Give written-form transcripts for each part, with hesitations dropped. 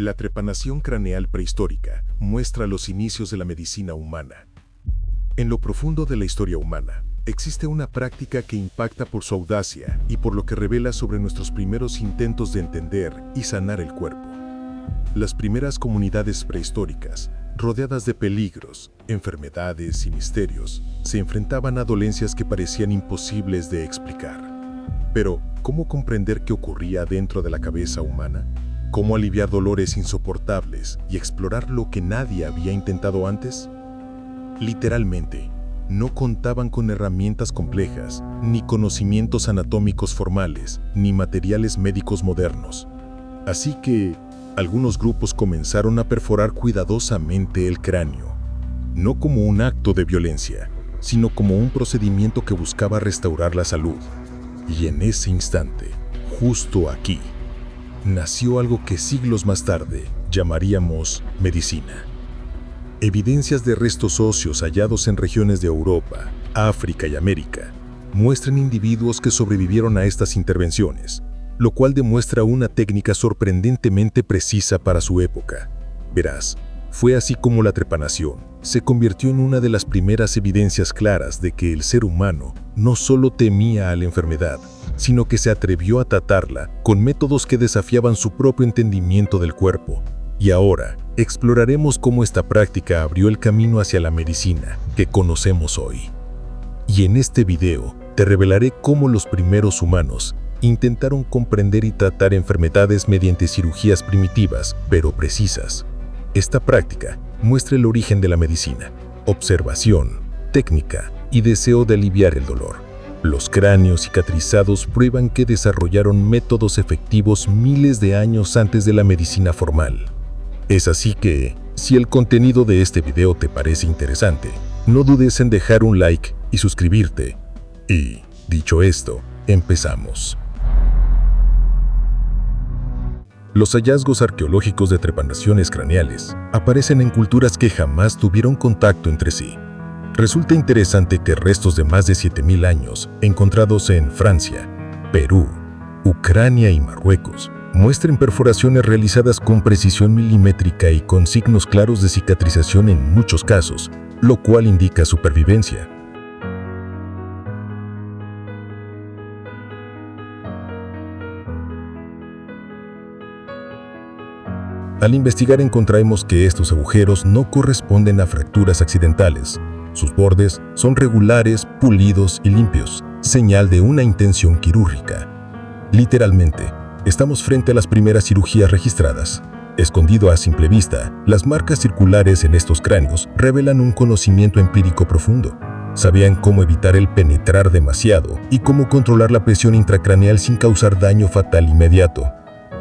La trepanación craneal prehistórica muestra los inicios de la medicina humana. En lo profundo de la historia humana, existe una práctica que impacta por su audacia y por lo que revela sobre nuestros primeros intentos de entender y sanar el cuerpo. Las primeras comunidades prehistóricas, rodeadas de peligros, enfermedades y misterios, se enfrentaban a dolencias que parecían imposibles de explicar. Pero, ¿cómo comprender qué ocurría dentro de la cabeza humana? ¿Cómo aliviar dolores insoportables y explorar lo que nadie había intentado antes? Literalmente, no contaban con herramientas complejas, ni conocimientos anatómicos formales, ni materiales médicos modernos. Así que, algunos grupos comenzaron a perforar cuidadosamente el cráneo, no como un acto de violencia, sino como un procedimiento que buscaba restaurar la salud. Y en ese instante, justo aquí, nació algo que siglos más tarde llamaríamos medicina. Evidencias de restos óseos hallados en regiones de Europa, África y América muestran individuos que sobrevivieron a estas intervenciones, lo cual demuestra una técnica sorprendentemente precisa para su época. Verás, fue así como la trepanación se convirtió en una de las primeras evidencias claras de que el ser humano no solo temía a la enfermedad, sino que se atrevió a tratarla con métodos que desafiaban su propio entendimiento del cuerpo. Y ahora, exploraremos cómo esta práctica abrió el camino hacia la medicina que conocemos hoy. Y en este video, te revelaré cómo los primeros humanos intentaron comprender y tratar enfermedades mediante cirugías primitivas, pero precisas. Esta práctica muestra el origen de la medicina, observación, técnica y deseo de aliviar el dolor. Los cráneos cicatrizados prueban que desarrollaron métodos efectivos miles de años antes de la medicina formal. Es así que, si el contenido de este video te parece interesante, no dudes en dejar un like y suscribirte. Y, dicho esto, empezamos. Los hallazgos arqueológicos de trepanaciones craneales aparecen en culturas que jamás tuvieron contacto entre sí. Resulta interesante que restos de más de 7000 años, encontrados en Francia, Perú, Ucrania y Marruecos, muestren perforaciones realizadas con precisión milimétrica y con signos claros de cicatrización en muchos casos, lo cual indica supervivencia. Al investigar encontramos que estos agujeros no corresponden a fracturas accidentales. Sus bordes son regulares, pulidos y limpios, señal de una intención quirúrgica. Literalmente, estamos frente a las primeras cirugías registradas. Escondido a simple vista, las marcas circulares en estos cráneos revelan un conocimiento empírico profundo. Sabían cómo evitar el penetrar demasiado y cómo controlar la presión intracraneal sin causar daño fatal inmediato.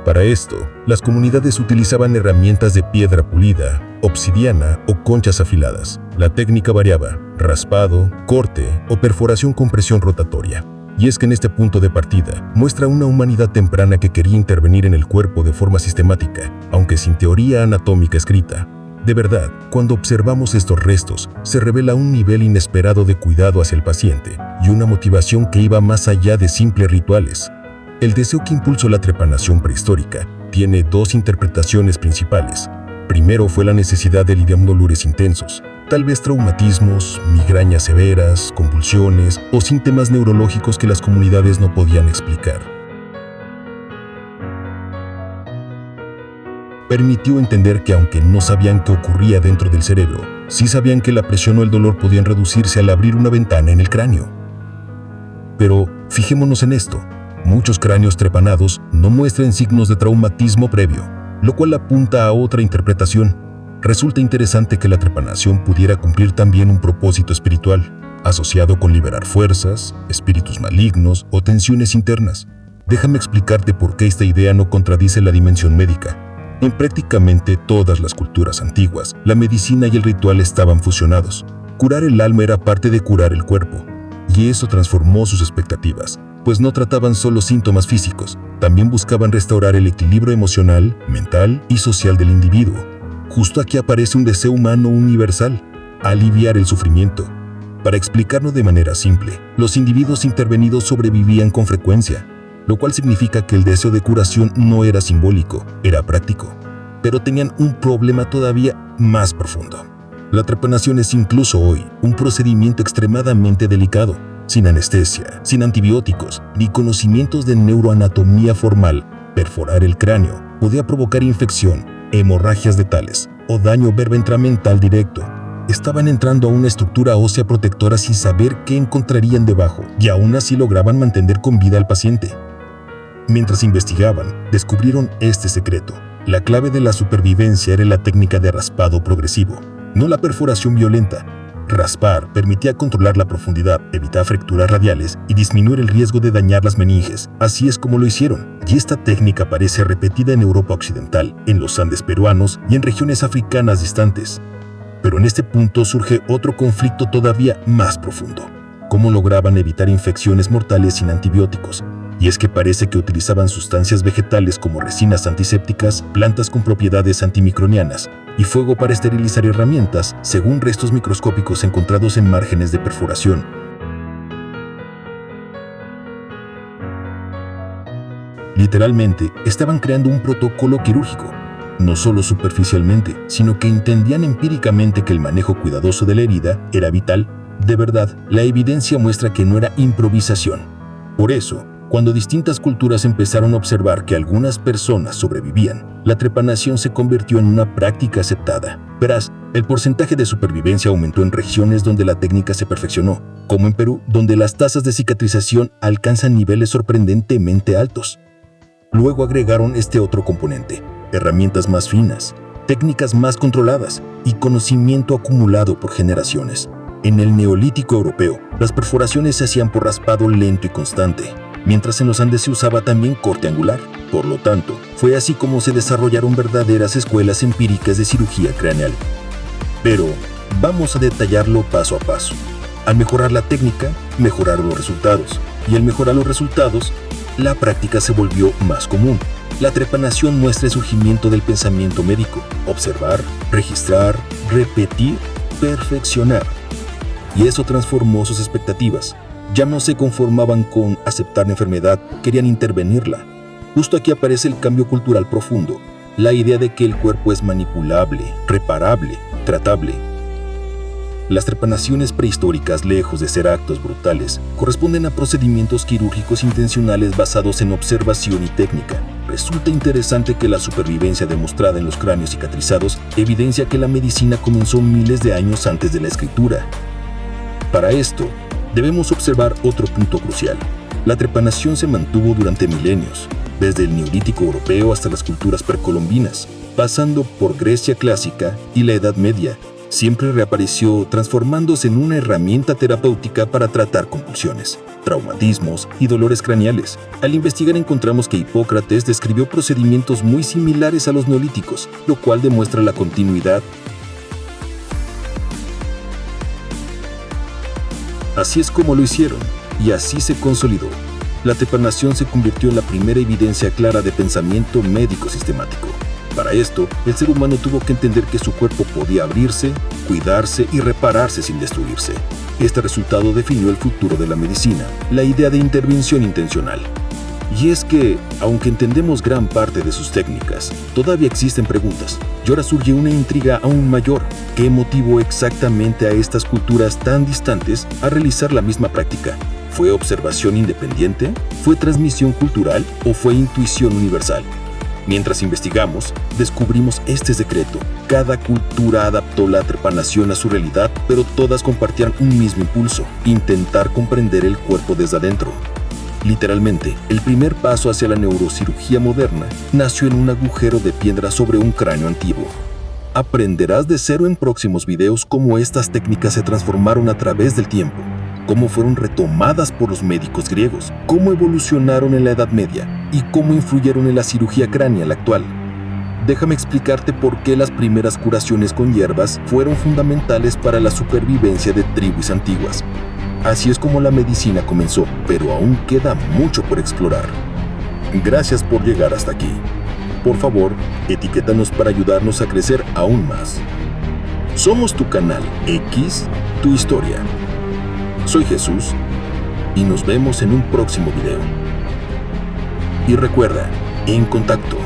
Para esto, las comunidades utilizaban herramientas de piedra pulida, obsidiana o conchas afiladas. La técnica variaba: raspado, corte o perforación con presión rotatoria. Y es que en este punto de partida muestra una humanidad temprana que quería intervenir en el cuerpo de forma sistemática, aunque sin teoría anatómica escrita. De verdad, cuando observamos estos restos, se revela un nivel inesperado de cuidado hacia el paciente y una motivación que iba más allá de simples rituales. El deseo que impulsó la trepanación prehistórica tiene dos interpretaciones principales. Primero fue la necesidad de aliviar dolores intensos, tal vez traumatismos, migrañas severas, convulsiones o síntomas neurológicos que las comunidades no podían explicar. Permitió entender que aunque no sabían qué ocurría dentro del cerebro, sí sabían que la presión o el dolor podían reducirse al abrir una ventana en el cráneo. Pero fijémonos en esto. Muchos cráneos trepanados no muestran signos de traumatismo previo, lo cual apunta a otra interpretación. Resulta interesante que la trepanación pudiera cumplir también un propósito espiritual, asociado con liberar fuerzas, espíritus malignos o tensiones internas. Déjame explicarte por qué esta idea no contradice la dimensión médica. En prácticamente todas las culturas antiguas, la medicina y el ritual estaban fusionados. Curar el alma era parte de curar el cuerpo, y eso transformó sus expectativas, pues no trataban solo síntomas físicos, también buscaban restaurar el equilibrio emocional, mental y social del individuo. Justo aquí aparece un deseo humano universal: aliviar el sufrimiento. Para explicarlo de manera simple, los individuos intervenidos sobrevivían con frecuencia, lo cual significa que el deseo de curación no era simbólico, era práctico. pero tenían un problema todavía más profundo. La trepanación es incluso hoy un procedimiento extremadamente delicado, sin anestesia, sin antibióticos, ni conocimientos de neuroanatomía formal. Perforar el cráneo podía provocar infección, hemorragias letales o daño verventramental directo. Estaban entrando a una estructura ósea protectora sin saber qué encontrarían debajo, y aún así lograban mantener con vida al paciente. Mientras investigaban, descubrieron este secreto. La clave de la supervivencia era la técnica de raspado progresivo, no la perforación violenta. Raspar permitía controlar la profundidad, evitar fracturas radiales y disminuir el riesgo de dañar las meninges. Así es como lo hicieron, y esta técnica aparece repetida en Europa Occidental, en los Andes peruanos y en regiones africanas distantes. Pero en este punto surge otro conflicto todavía más profundo. ¿Cómo lograban evitar infecciones mortales sin antibióticos? Y es que parece que utilizaban sustancias vegetales como resinas antisépticas, plantas con propiedades antimicrobianas y fuego para esterilizar herramientas, según restos microscópicos encontrados en márgenes de perforación. Literalmente, estaban creando un protocolo quirúrgico, no solo superficialmente, sino que entendían empíricamente que el manejo cuidadoso de la herida era vital. De verdad, la evidencia muestra que no era improvisación. Por eso, cuando distintas culturas empezaron a observar que algunas personas sobrevivían, la trepanación se convirtió en una práctica aceptada. Verás, el porcentaje de supervivencia aumentó en regiones donde la técnica se perfeccionó, como en Perú, donde las tasas de cicatrización alcanzan niveles sorprendentemente altos. Luego agregaron este otro componente: herramientas más finas, técnicas más controladas y conocimiento acumulado por generaciones. En el Neolítico europeo, las perforaciones se hacían por raspado lento y constante, mientras en los Andes se usaba también corte angular. Por lo tanto, fue así como se desarrollaron verdaderas escuelas empíricas de cirugía craneal. Pero vamos a detallarlo paso a paso. Al mejorar la técnica, mejoraron los resultados, y al mejorar los resultados, la práctica se volvió más común. La trepanación muestra el surgimiento del pensamiento médico: observar, registrar, repetir, perfeccionar. Y eso transformó sus expectativas. Ya no se conformaban con aceptar la enfermedad, querían intervenirla. Justo aquí aparece el cambio cultural profundo, la idea de que el cuerpo es manipulable, reparable, tratable. Las trepanaciones prehistóricas, lejos de ser actos brutales, corresponden a procedimientos quirúrgicos intencionales basados en observación y técnica. Resulta interesante que la supervivencia demostrada en los cráneos cicatrizados evidencia que la medicina comenzó miles de años antes de la escritura. Para esto, debemos observar otro punto crucial. La trepanación se mantuvo durante milenios, desde el Neolítico europeo hasta las culturas precolombinas, pasando por Grecia clásica y la Edad Media. Siempre reapareció transformándose en una herramienta terapéutica para tratar convulsiones, traumatismos y dolores craneales. Al investigar encontramos que Hipócrates describió procedimientos muy similares a los neolíticos, lo cual demuestra la continuidad. Así es como lo hicieron, y así se consolidó. La trepanación se convirtió en la primera evidencia clara de pensamiento médico sistemático. Para esto, el ser humano tuvo que entender que su cuerpo podía abrirse, cuidarse y repararse sin destruirse. Este resultado definió el futuro de la medicina, la idea de intervención intencional. Y es que, aunque entendemos gran parte de sus técnicas, todavía existen preguntas. Y ahora surge una intriga aún mayor. ¿Qué motivó exactamente a estas culturas tan distantes a realizar la misma práctica? ¿Fue observación independiente? ¿Fue transmisión cultural? ¿O fue intuición universal? Mientras investigamos, descubrimos este secreto. Cada cultura adaptó la trepanación a su realidad, pero todas compartían un mismo impulso: intentar comprender el cuerpo desde adentro. Literalmente, el primer paso hacia la neurocirugía moderna nació en un agujero de piedra sobre un cráneo antiguo. Aprenderás de cero en próximos videos cómo estas técnicas se transformaron a través del tiempo, cómo fueron retomadas por los médicos griegos, cómo evolucionaron en la Edad Media y cómo influyeron en la cirugía craneal actual. Déjame explicarte por qué las primeras curaciones con hierbas fueron fundamentales para la supervivencia de tribus antiguas. Así es como la medicina comenzó, pero aún queda mucho por explorar. Gracias por llegar hasta aquí. Por favor, etiquétanos para ayudarnos a crecer aún más. Somos tu canal X, tu historia. Soy Jesús y nos vemos en un próximo video. Y recuerda, en contacto.